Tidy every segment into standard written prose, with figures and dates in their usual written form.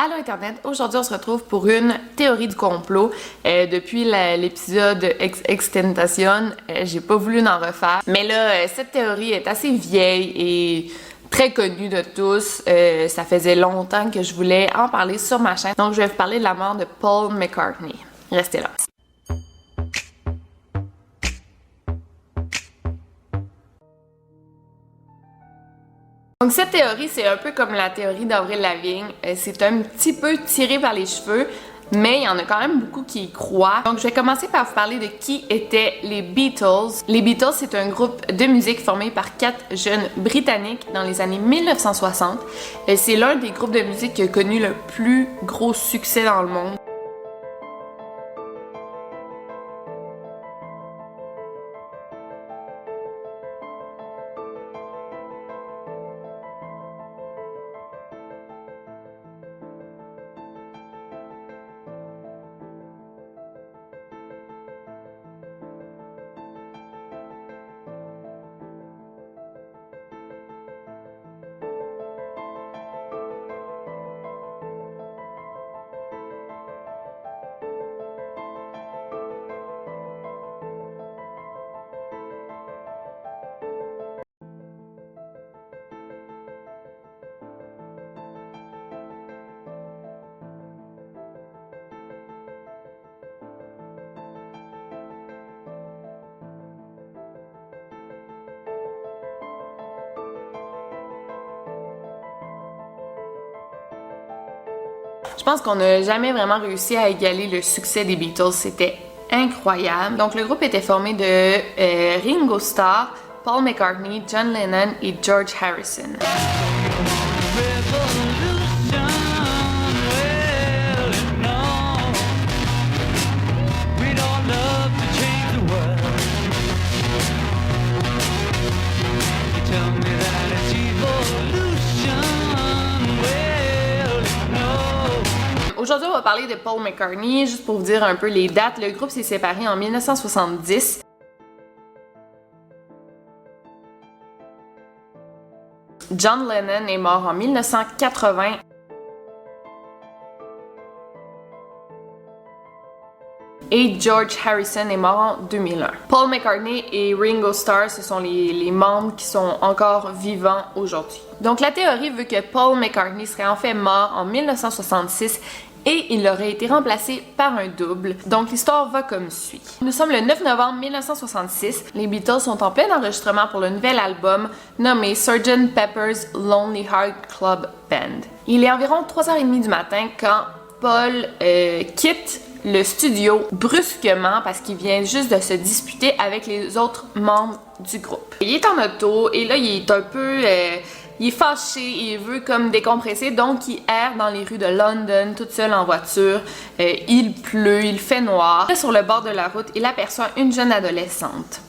Allô Internet, aujourd'hui on se retrouve pour une théorie du complot. Depuis l'épisode Extentation, j'ai pas voulu en refaire. Mais là, cette théorie est assez vieille et très connue de tous. Ça faisait longtemps que je voulais en parler sur ma chaîne. Donc je vais vous parler de la mort de Paul McCartney. Restez là. Donc cette théorie, c'est un peu comme la théorie d'Avril Lavigne. C'est un petit peu tiré par les cheveux, mais il y en a quand même beaucoup qui y croient. Donc je vais commencer par vous parler de qui étaient les Beatles. Les Beatles, c'est un groupe de musique formé par 4 jeunes Britanniques dans les années 1960. C'est l'un des groupes de musique qui a connu le plus gros succès dans le monde. Je pense qu'on n'a jamais vraiment réussi à égaler le succès des Beatles. C'était incroyable. Donc le groupe était formé de Ringo Starr, Paul McCartney, John Lennon et George Harrison. Aujourd'hui, on va parler de Paul McCartney, juste pour vous dire un peu les dates. Le groupe s'est séparé en 1970. John Lennon est mort en 1980. Et George Harrison est mort en 2001. Paul McCartney et Ringo Starr, ce sont les membres qui sont encore vivants aujourd'hui. Donc la théorie veut que Paul McCartney serait en fait mort en 1966 et il aurait été remplacé par un double. Donc l'histoire va comme suit. Nous sommes le 9 novembre 1966. Les Beatles sont en plein enregistrement pour le nouvel album nommé Sgt. Pepper's Lonely Heart Club Band. Il est environ 3h30 du matin quand Paul quitte le studio brusquement parce qu'il vient juste de se disputer avec les autres membres du groupe. Il est en auto et là il est un peu... il est fâché, il veut comme décompresser, donc il erre dans les rues de London, toute seule en voiture. Il pleut, il fait noir. Sur le bord de la route, il aperçoit une jeune adolescente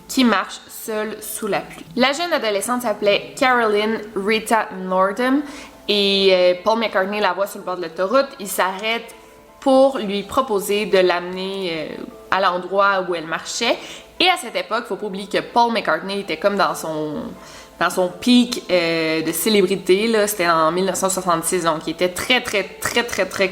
qui marche seule sous la pluie. La jeune adolescente s'appelait Caroline Rita Nordham et Paul McCartney la voit sur le bord de l'autoroute. Il s'arrête pour lui proposer de l'amener à l'endroit où elle marchait. Et à cette époque, il ne faut pas oublier que Paul McCartney était comme dans son pic de célébrité, là, c'était en 1966, donc il était très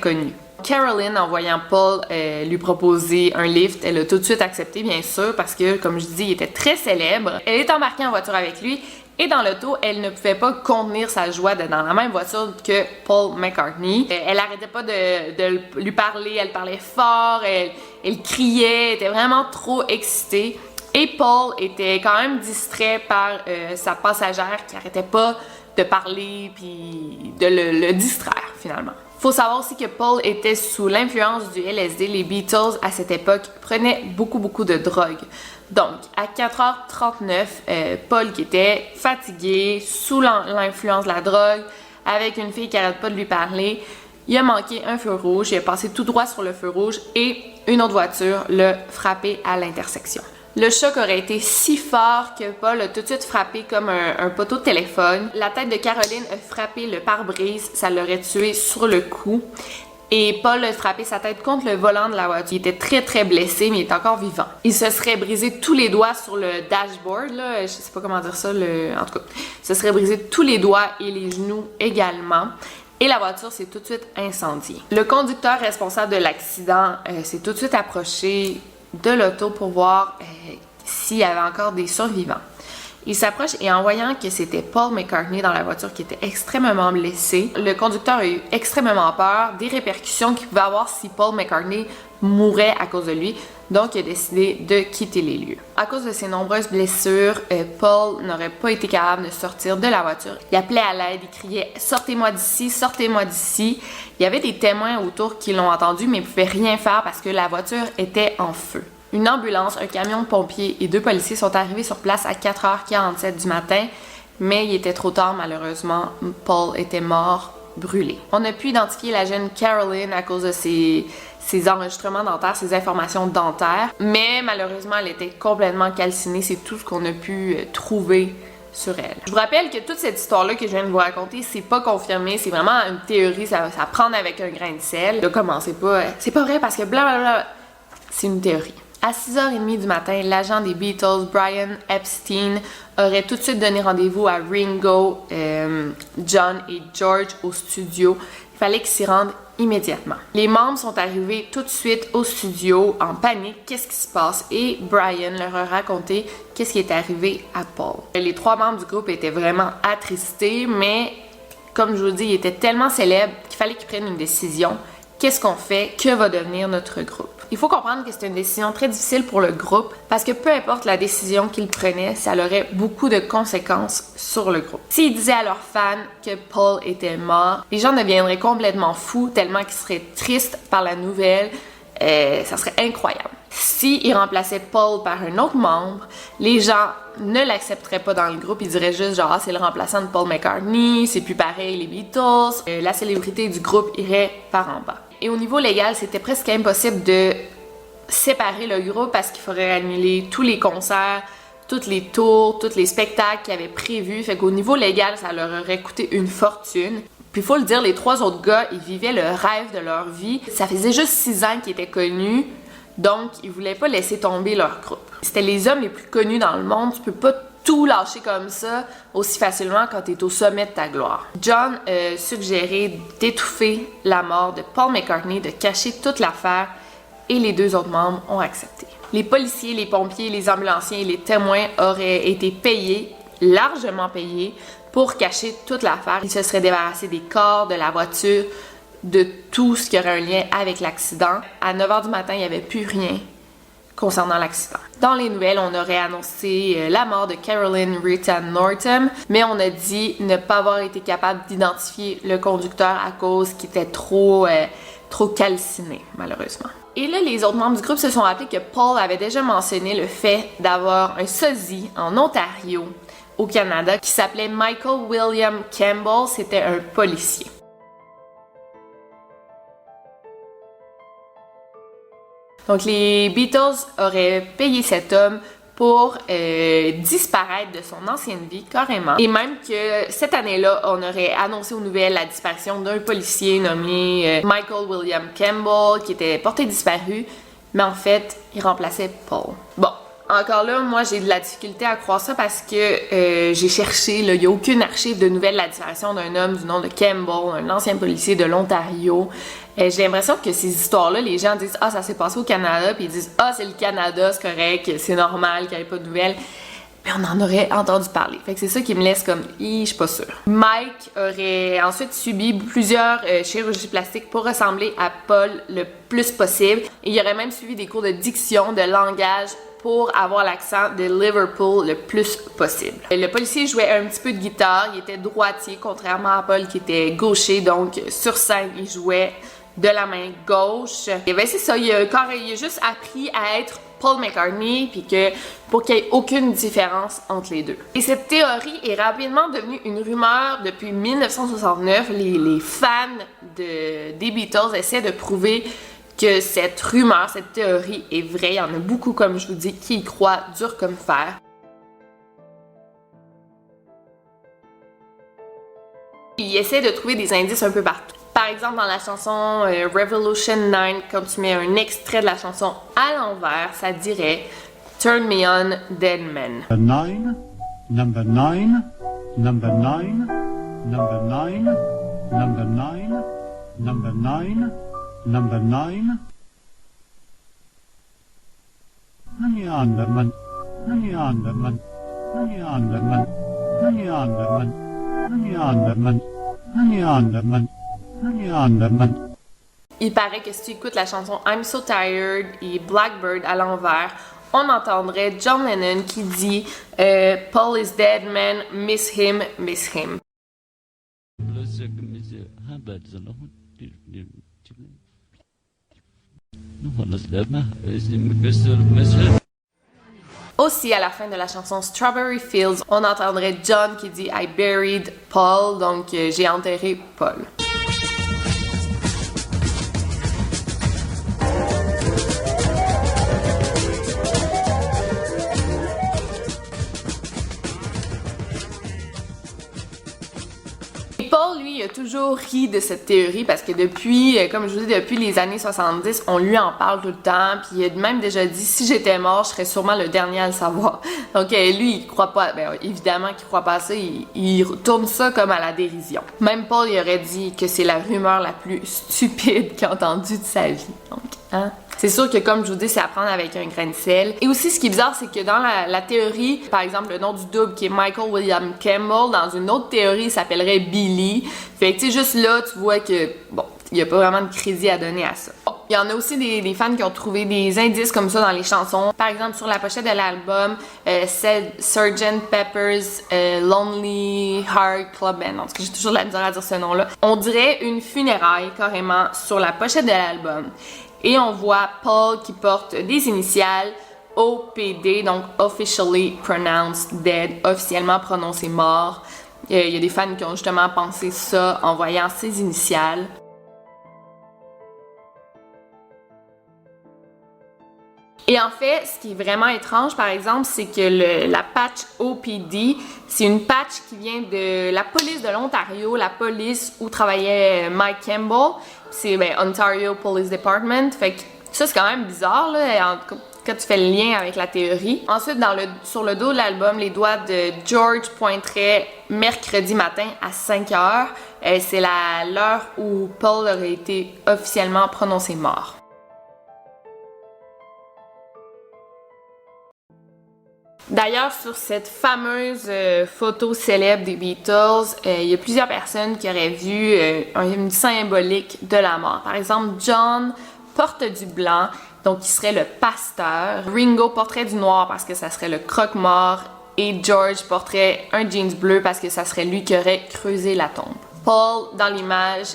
connu. Caroline, en voyant Paul lui proposer un lift, elle a tout de suite accepté, bien sûr, parce que, comme je dis, il était très célèbre. Elle est embarquée en voiture avec lui, et dans l'auto, elle ne pouvait pas contenir sa joie d'être dans la même voiture que Paul McCartney. Elle arrêtait pas de lui parler, elle parlait fort, elle criait, elle était vraiment trop excitée. Et Paul était quand même distrait par sa passagère qui arrêtait pas de parler puis de le distraire finalement. Faut savoir aussi que Paul était sous l'influence du LSD. Les Beatles à cette époque prenaient beaucoup de drogue. Donc à 4h39, Paul qui était fatigué, sous l'influence de la drogue, avec une fille qui arrête pas de lui parler, il a manqué un feu rouge, il a passé tout droit sur le feu rouge et une autre voiture l'a frappé à l'intersection. Le choc aurait été si fort que Paul a tout de suite frappé comme un poteau de téléphone. La tête de Caroline a frappé le pare-brise, ça l'aurait tué sur le coup. Et Paul a frappé sa tête contre le volant de la voiture. Il était très blessé, mais il est encore vivant. Il se serait brisé tous les doigts sur le dashboard, là. Je sais pas comment dire ça, en tout cas. Il se serait brisé tous les doigts et les genoux également. et la voiture s'est tout de suite incendiée. Le conducteur responsable de l'accident s'est tout de suite approché de l'auto pour voir s'il y avait encore des survivants. Il s'approche et en voyant que c'était Paul McCartney dans la voiture qui était extrêmement blessé, le conducteur a eu extrêmement peur des répercussions qu'il pouvait avoir si Paul McCartney mourait à cause de lui, donc il a décidé de quitter les lieux. À cause de ses nombreuses blessures, Paul n'aurait pas été capable de sortir de la voiture. Il appelait à l'aide, il criait « Sortez-moi d'ici, sortez-moi d'ici ». Il y avait des témoins autour qui l'ont entendu, mais ils ne pouvaient rien faire parce que la voiture était en feu. Une ambulance, un camion de pompiers et 2 policiers sont arrivés sur place à 4h47 du matin, mais il était trop tard malheureusement. Paul était mort, brûlé. On a pu identifier la jeune Carolyn à cause de ses enregistrements dentaires, ses informations dentaires, mais malheureusement elle était complètement calcinée, c'est tout ce qu'on a pu trouver sur elle. Je vous rappelle que toute cette histoire-là que je viens de vous raconter, c'est pas confirmé, c'est vraiment une théorie, ça prendre avec un grain de sel. Là, comment c'est pas vrai parce que blablabla, c'est une théorie. À 6h30 du matin, l'agent des Beatles, Brian Epstein, aurait tout de suite donné rendez-vous à Ringo, John et George au studio. Il fallait qu'ils s'y rendent immédiatement. Les membres sont arrivés tout de suite au studio en panique. Qu'est-ce qui se passe? Et Brian leur a raconté qu'est-ce qui est arrivé à Paul. Les 3 membres du groupe étaient vraiment attristés, mais comme je vous dis, ils étaient tellement célèbres qu'il fallait qu'ils prennent une décision. Qu'est-ce qu'on fait? Que va devenir notre groupe? Il faut comprendre que c'est une décision très difficile pour le groupe parce que peu importe la décision qu'ils prenaient, ça aurait beaucoup de conséquences sur le groupe. S'ils disaient à leurs fans que Paul était mort, les gens deviendraient complètement fous tellement qu'ils seraient tristes par la nouvelle. Ça serait incroyable. S'ils remplaçaient Paul par un autre membre, les gens ne l'accepteraient pas dans le groupe. Ils diraient juste genre c'est le remplaçant de Paul McCartney, c'est plus pareil les Beatles. La célébrité du groupe irait par en bas. Et au niveau légal, c'était presque impossible de séparer le groupe parce qu'il faudrait annuler tous les concerts, tous les tours, tous les spectacles qu'ils avaient prévus. Fait qu'au niveau légal, ça leur aurait coûté une fortune. Puis il faut le dire, les 3 autres gars, ils vivaient le rêve de leur vie. Ça faisait juste 6 ans qu'ils étaient connus, donc ils voulaient pas laisser tomber leur groupe. C'était les hommes les plus connus dans le monde, tu peux pas tout lâcher comme ça aussi facilement quand tu es au sommet de ta gloire. John a suggéré d'étouffer la mort de Paul McCartney, de cacher toute l'affaire et les 2 autres membres ont accepté. Les policiers, les pompiers, les ambulanciens et les témoins auraient été payés, largement payés, pour cacher toute l'affaire. Ils se seraient débarrassés des corps, de la voiture, de tout ce qui aurait un lien avec l'accident. À 9h du matin, il n'y avait plus rien concernant l'accident. Dans les nouvelles, on aurait annoncé la mort de Carolyn Rita Norton, mais on a dit ne pas avoir été capable d'identifier le conducteur à cause qu'il était trop calciné, malheureusement. Et là, les autres membres du groupe se sont rappelés que Paul avait déjà mentionné le fait d'avoir un sosie en Ontario, au Canada, qui s'appelait Michael William Campbell. C'était un policier. Donc, les Beatles auraient payé cet homme pour disparaître de son ancienne vie, carrément. Et même que cette année-là, on aurait annoncé aux nouvelles la disparition d'un policier nommé Michael William Campbell, qui était porté disparu, mais en fait, il remplaçait Paul. Bon, encore là, moi, j'ai de la difficulté à croire ça parce que j'ai cherché, il n'y a aucune archive de nouvelles de la disparition d'un homme du nom de Campbell, un ancien policier de l'Ontario. J'ai l'impression que ces histoires-là, les gens disent « Ah, ça s'est passé au Canada », puis ils disent « Ah, c'est le Canada, c'est correct, c'est normal qu'il n'y ait pas de nouvelles ». Mais on en aurait entendu parler. Fait que c'est ça qui me laisse comme « je suis pas sûre ». Mike aurait ensuite subi plusieurs chirurgies plastiques pour ressembler à Paul le plus possible. Et il aurait même suivi des cours de diction, de langage, pour avoir l'accent de Liverpool le plus possible. Le policier jouait un petit peu de guitare, il était droitier, contrairement à Paul qui était gaucher, donc sur scène, il jouait de la main gauche. Et ben c'est ça, il a juste appris à être Paul McCartney, puis que pour qu'il n'y ait aucune différence entre les deux. Et cette théorie est rapidement devenue une rumeur depuis 1969. Les fans des Beatles essaient de prouver que cette rumeur, cette théorie est vraie. Il y en a beaucoup, comme je vous dis, qui y croient dur comme fer. Ils essaient de trouver des indices un peu partout. Par exemple, dans la chanson Revolution 9, quand tu mets un extrait de la chanson à l'envers, ça dirait Turn Me On, Dead Men. Number 9, number 9, number 9, number 9, number 9, number 9, number 9. Neanderman, Neanderman, Neanderman, Neanderman, Neanderman, Neanderman, Neanderman. Il paraît que si tu écoutes la chanson I'm So Tired et Blackbird à l'envers, on entendrait John Lennon qui dit Paul is dead, man, miss him, miss him. Aussi, à la fin de la chanson Strawberry Fields, on entendrait John qui dit I buried Paul, donc j'ai enterré Paul. Paul, lui, a toujours ri de cette théorie parce que depuis, comme je vous dis, depuis les années 70, on lui en parle tout le temps. Puis il a même déjà dit, si j'étais mort, je serais sûrement le dernier à le savoir. Donc lui, il croit pas, évidemment qu'il croit pas à ça, il tourne ça comme à la dérision. Même Paul, il aurait dit que c'est la rumeur la plus stupide qu'il a entendue de sa vie. Donc, hein? C'est sûr que, comme je vous dis, c'est à prendre avec un grain de sel. Et aussi, ce qui est bizarre, c'est que dans la théorie, par exemple, le nom du double qui est Michael William Campbell, dans une autre théorie, il s'appellerait Billy. Fait que, tu sais, juste là, tu vois que, bon, il n'y a pas vraiment de crédit à donner à ça. Bon, il y en a aussi des fans qui ont trouvé des indices comme ça dans les chansons. Par exemple, sur la pochette de l'album, Sgt. Pepper's Lonely Heart Club Band. En tout cas, j'ai toujours de la misère à dire ce nom-là. On dirait une funéraille, carrément, sur la pochette de l'album. Et on voit Paul qui porte des initiales OPD, donc Officially Pronounced Dead, officiellement prononcé mort. Il y a des fans qui ont justement pensé ça en voyant ces initiales. Et en fait, ce qui est vraiment étrange, par exemple, c'est que la patch OPD, c'est une patch qui vient de la police de l'Ontario, la police où travaillait Mike Campbell. C'est Ontario Police Department. Fait que ça, c'est quand même bizarre, là, quand tu fais le lien avec la théorie. Ensuite, sur le dos de l'album, les doigts de George pointeraient mercredi matin à 5h. C'est l'heure où Paul aurait été officiellement prononcé mort. D'ailleurs, sur cette fameuse photo célèbre des Beatles, il y a plusieurs personnes qui auraient vu une symbolique de la mort. Par exemple, John porte du blanc, donc il serait le pasteur. Ringo porterait du noir parce que ça serait le croque-mort. Et George porterait un jeans bleu parce que ça serait lui qui aurait creusé la tombe. Paul, dans l'image,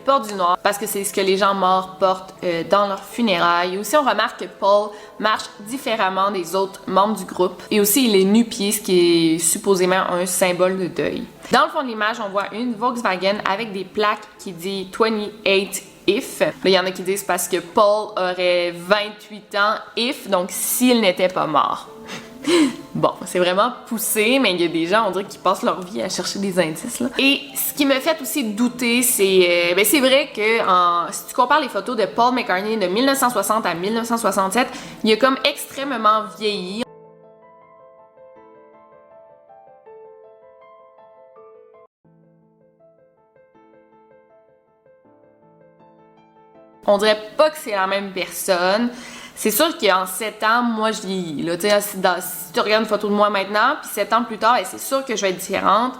porte du noir parce que c'est ce que les gens morts portent dans leurs funérailles. Et aussi, on remarque que Paul marche différemment des autres membres du groupe. Et aussi, il est nu-pied, ce qui est supposément un symbole de deuil. Dans le fond de l'image, on voit une Volkswagen avec des plaques qui dit 28 if. Là, il y en a qui disent parce que Paul aurait 28 ans if, donc s'il n'était pas mort. Bon, c'est vraiment poussé, mais il y a des gens, on dirait, qui passent leur vie à chercher des indices, là. Et ce qui me fait aussi douter, c'est vrai que si tu compares les photos de Paul McCartney de 1960 à 1967, il a comme extrêmement vieilli. On dirait pas que c'est la même personne. C'est sûr qu'en 7 ans, moi, je vieillis. Là, si tu regardes une photo de moi maintenant, puis 7 ans plus tard, c'est sûr que je vais être différente.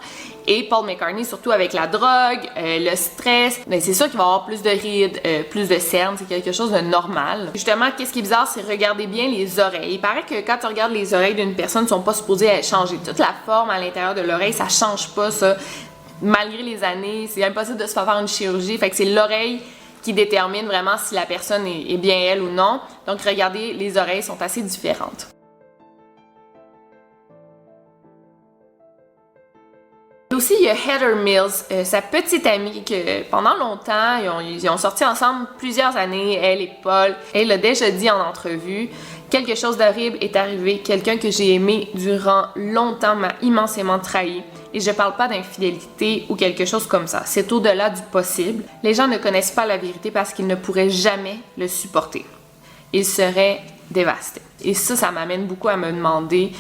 Et Paul McCartney, surtout avec la drogue, le stress, c'est sûr qu'il va y avoir plus de rides, plus de cernes. C'est quelque chose de normal. Justement, qu'est-ce qui est bizarre, c'est regarder bien les oreilles. Il paraît que quand tu regardes les oreilles d'une personne, elles sont pas supposées changer. Toute la forme à l'intérieur de l'oreille, ça change pas, ça. Malgré les années, c'est impossible de se faire une chirurgie. Fait que c'est l'oreille qui détermine vraiment si la personne est bien elle ou non. Donc, regardez, les oreilles sont assez différentes. Aussi, il y a Heather Mills, sa petite amie que pendant longtemps, ils ont sorti ensemble plusieurs années, elle et Paul. Elle a déjà dit en entrevue, quelque chose d'horrible est arrivé, quelqu'un que j'ai aimé durant longtemps m'a immensément trahi. Et je parle pas d'infidélité ou quelque chose comme ça. C'est au-delà du possible. Les gens ne connaissent pas la vérité parce qu'ils ne pourraient jamais le supporter. Ils seraient dévastés. Et ça m'amène beaucoup à me demander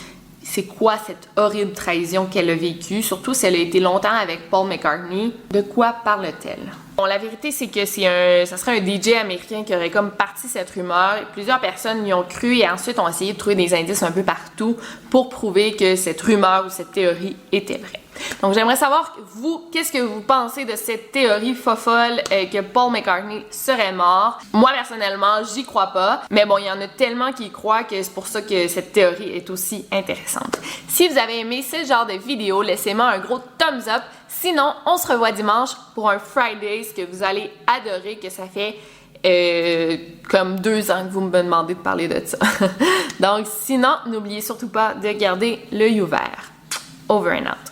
c'est quoi cette horrible trahison qu'elle a vécue, surtout si elle a été longtemps avec Paul McCartney. De quoi parle-t-elle? Bon, la vérité, c'est que ça serait un DJ américain qui aurait comme parti cette rumeur. Plusieurs personnes y ont cru et ensuite ont essayé de trouver des indices un peu partout pour prouver que cette rumeur ou cette théorie était vraie. Donc, j'aimerais savoir, vous, qu'est-ce que vous pensez de cette théorie fofolle que Paul McCartney serait mort? Moi, personnellement, j'y crois pas. Mais bon, il y en a tellement qui y croient que c'est pour ça que cette théorie est aussi intéressante. Si vous avez aimé ce genre de vidéo, laissez-moi un gros thumbs up. Sinon, on se revoit dimanche pour un Fridays que vous allez adorer, que ça fait comme 2 ans que vous me demandez de parler de ça. Donc, sinon, n'oubliez surtout pas de garder l'œil ouvert. Over and out.